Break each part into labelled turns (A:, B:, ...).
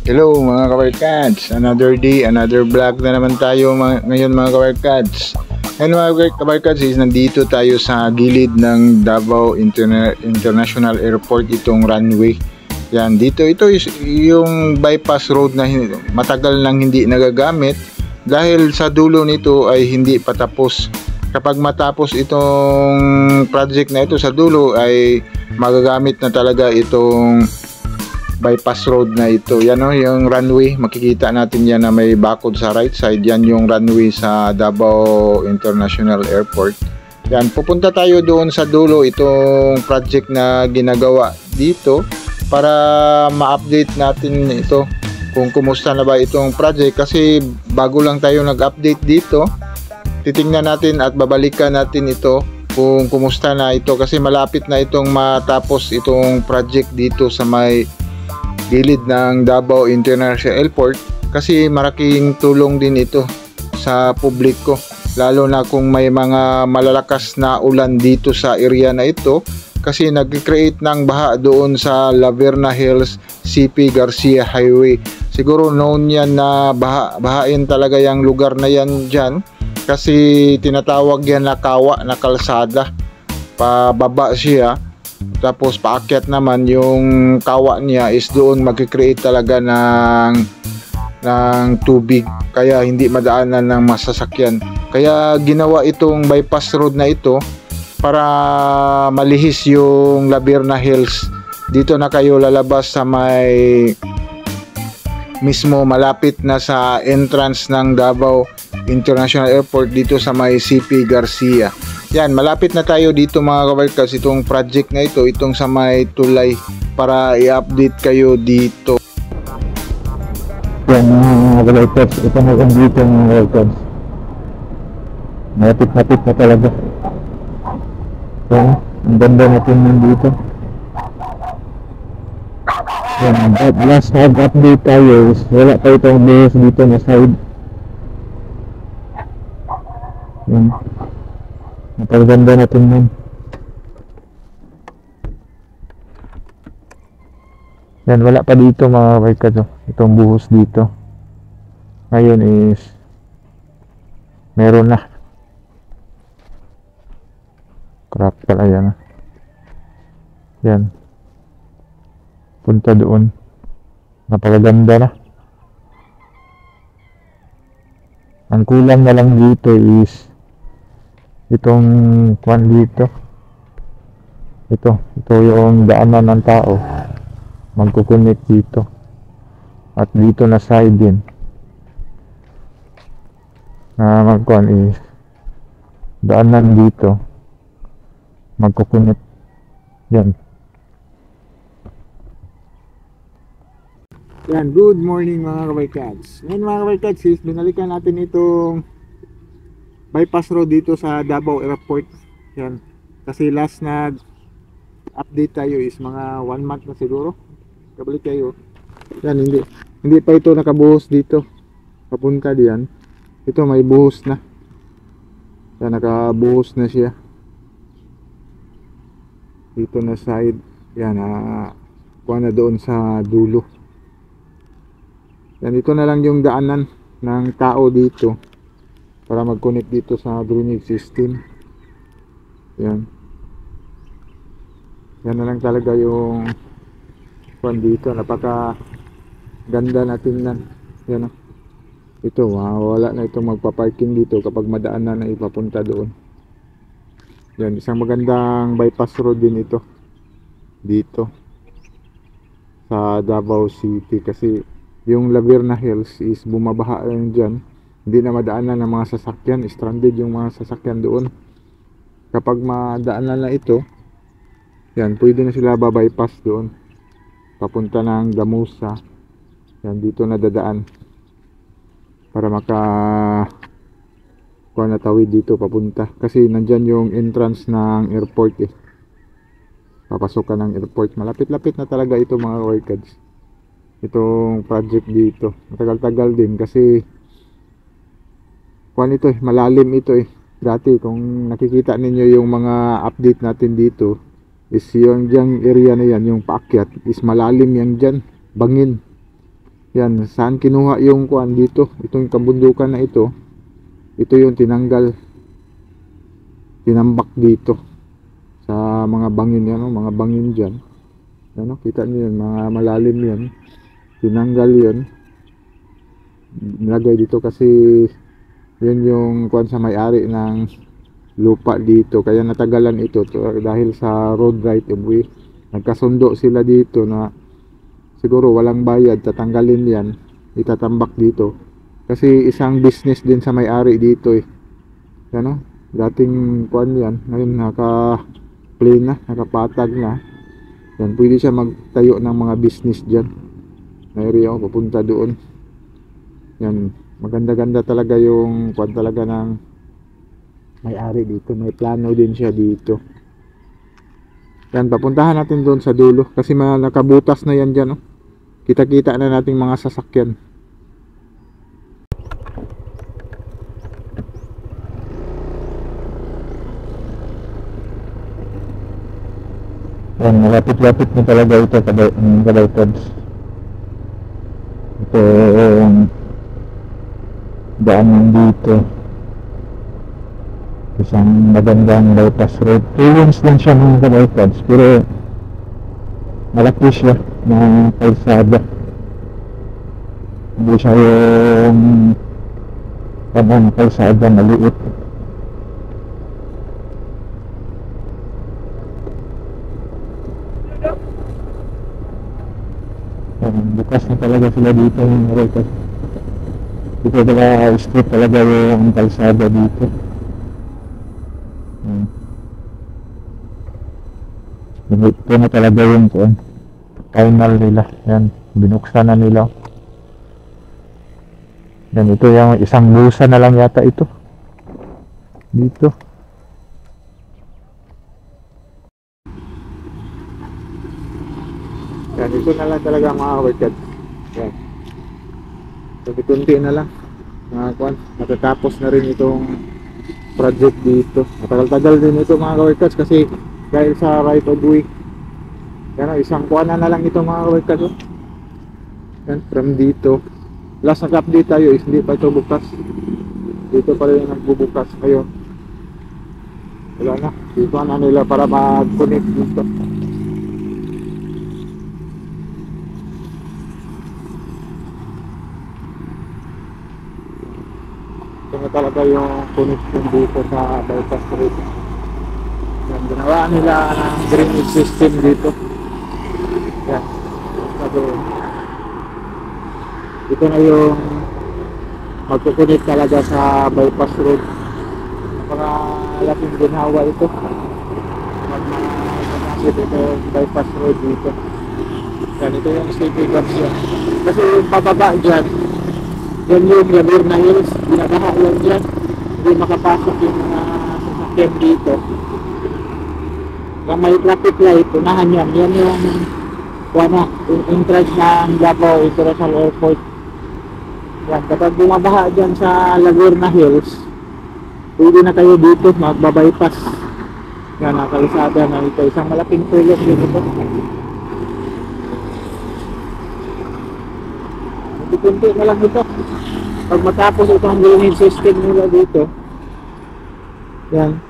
A: Hello mga kabarkads, another day, another vlog na naman tayo ngayon mga kabarkads. And mga kabarkads, nandito tayo sa gilid ng Davao International Airport, itong runway. Yan, ito is yung bypass road na matagal nang hindi nagagamit dahil sa dulo nito ay hindi patapos. Kapag matapos itong project na ito sa dulo ay magagamit na talaga itong bypass road na ito. Yan o, yung runway, makikita natin yan na may bakod sa right side. Yan yung runway sa Davao International Airport. Yan, pupunta tayo doon sa dulo, itong project na ginagawa dito para ma-update natin ito kung kumusta na ba itong project, kasi bago lang tayo nag-update dito. Titingnan natin at babalikan natin ito kung kumusta na ito, kasi malapit na itong matapos itong project dito sa may gilid ng Davao International Airport, kasi malaking tulong din ito sa publiko, lalo na kung may mga malalakas na ulan dito sa area na ito, kasi nag-create ng baha doon sa Laverna Hills CP Garcia Highway. Siguro known yan na bahain talaga yung lugar na yan dyan, kasi tinatawag yan na kawa na kalsada. Pababa siya, tapos paakyat naman yung kawa niya is doon magki-create talaga ng tubig, kaya hindi madaanan ng masasakyan. Kaya ginawa itong bypass road na ito para malihis yung Laverna Hills. Dito na kayo lalabas sa may mismo malapit na sa entrance ng Davao International Airport, dito sa may CP Garcia. Yan, malapit na tayo dito mga kabarkas, itong project na ito, itong sa may tulay, para i-update kayo dito.
B: Yan mga kabarkas, ito na kung dito mga kabarkas. Napit na talaga. Yan, ang ganda natin nandito. Yan, but last update tayo is wala pa itong buhos dito na side. Yan, napaganda natin yan. Yan, wala pa dito mga kabarkas, itong buhos dito. Ngayon is meron na. Crap pala yan. Yan, punta doon, napakaganda na. Ang kulang na lang dito is itong kwan dito. Ito yung daanan ng tao, magkukunik dito, at dito na side din na magkuhan is daanan dito, magkukunik. Yan.
A: Yan, good morning mga kabarkads. Ngayon mga kabarkads, binalikan natin itong bypass road dito sa Davao Airport. Yan, kasi last na update tayo is mga 1 month na siguro. Kabalik kayo. Yan, hindi pa ito nakabuhos dito papunta diyan. Ito may buhos na. Yan, nakabuhos na siya dito na side. Yan, kuha na doon sa dulo. Yan, ito na lang yung daanan ng tao dito para mag-connect dito sa drainage system. Yan. Yan na lang talaga yung kuan dito. Napaka ganda na tingnan. Yan o. Ito, wala na itong magpa-parking dito kapag madaanan na ipapunta doon. Yan, isang magandang bypass road din ito dito sa Davao City, kasi yung Laverna Hills is bumabaha rin dyan. Hindi na madaanan ng mga sasakyan, stranded yung mga sasakyan doon. Kapag madaanan na ito, yan, pwede na sila babypass doon papunta ng Damusa. Yan, dito na dadaan para kuha na tawid dito papunta, kasi nandyan yung entrance ng airport eh. Papasok ka ng airport, malapit-lapit na talaga ito mga workers. Itong project dito matagal-tagal din, kasi kuan ito eh, malalim ito eh. Dati kung nakikita ninyo yung mga update natin dito is yung area na yan, yung paakyat is malalim yan dyan, bangin. Yan, saan kinuha yung kuan dito? Itong kabundukan na ito. Ito yung tinambak dito sa mga bangin yan, mga bangin diyan. Ano, kita niyo yan, mga malalim yan. Tinanggal 'yon. Nilagay dito kasi yun yung kuan sa may-ari ng lupa dito, kaya natagalan ito dahil sa road right of way. Nagkasundo sila dito na siguro walang bayad, tatanggalin yan, itatambak dito kasi isang business din sa may-ari dito ano, dating kuan yan, ngayon naka plain na, nakapatag na yan, pwede siya magtayo ng mga business dyan. May area ako pupunta doon yan. Maganda-ganda talaga yung kuan talaga ng may-ari dito. May plano din siya dito. Yan, papuntahan natin doon sa dulo kasi nakabutas na yan dyan. Oh. Kita-kita na nating mga sasakyan.
B: Yan, malapit-lapit na talaga ito Kabaykads. Ito daanan dito, isang magandang bypass road. 2 lanes lang siya mga Kabaykads, pero malaki siya na kalsada. Hindi siya yung kalsada maliit. Bukas na talaga sila dito mga Kabaykads. Dito talaga street talaga yung kalsada dito. Ito na talaga yung final nila. Yan, binuksan na nila. Yan, ito yung isang lusa na lang yata ito dito.
A: Yan, ito na lang talaga mga Kabaykads. Yan, kunti na lang mga kuan, matatapos na rin itong project dito. Matagal-tagal din ito mga Kabaykads kasi dahil sa right of way. Yan, isang kuan na lang ito mga Kabaykads. Yan, from dito last nag-update tayo is hindi pa ito bukas. Dito pa rin nagbubukas ngayon. Wala na, dito na nila para mag-connect dito. Ito na talaga yung connection dito sa bypass road. Yan, ginawa nila ng drainage system dito. Yan, ito na yung magkukunik talaga sa bypass road. Napakalaking ginhawa ito magmamasip ito bypass road dito. Yan, ito yung safety guards yan. Kasi yung pababa dyan, yan yung Laguna Hills, binagaha yan dyan, hindi makapasok yung mga sasakyan dito. Kung may traffic light, unahan yan, yan yung entrance ng Davao International Airport. Yan, kapag bumabaha dyan sa Laguna Hills, pwede na kayo dito magbabypass. Yan, nakalisada na ito, isang malaking tulog dito. Kunti na lang ito. Pag matapos itong drainage system nila dito, yan,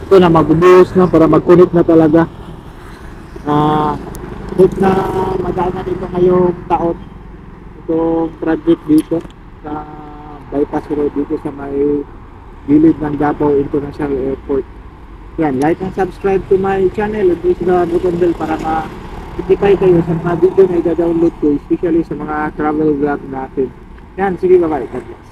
A: ito na magbubuhos na para mag-connect na talaga. Hope na madana dito ngayong taon itong project dito sa bypass road dito sa may gilid ng Davao International Airport. Yan, like and subscribe to my channel and please the button bell para ma-notify kayo sa mga video na i-download ko, especially sa mga travel vlog natin. Yan, sige, bye-bye. God bless.